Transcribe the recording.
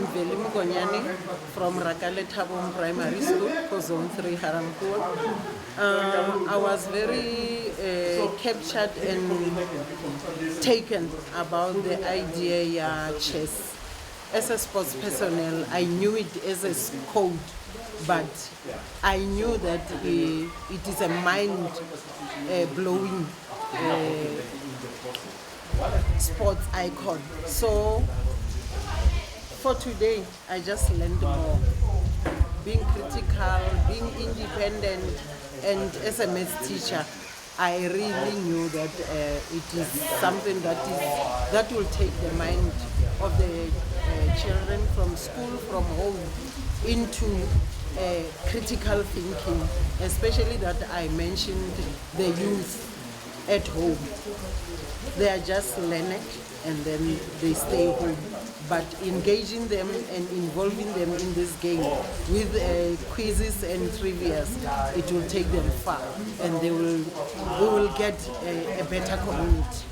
I'm Veli Mokonyane from Rakale Thabong Primary School, Zone 3 Harampool. I was very captured and taken about the idea chess. As a sports personnel, I knew it as a code, but I knew that it is a mind-blowing sports icon. So for today, I just learned more. Being critical, being independent, and as a maths teacher, I really knew that it is something that will take the mind of the children from school, from home, into critical thinking, especially that I mentioned the youth at home. They are just learning and then they stay home. But engaging them and involving them in this game with quizzes and trivias, it will take them far, and we will get a better community.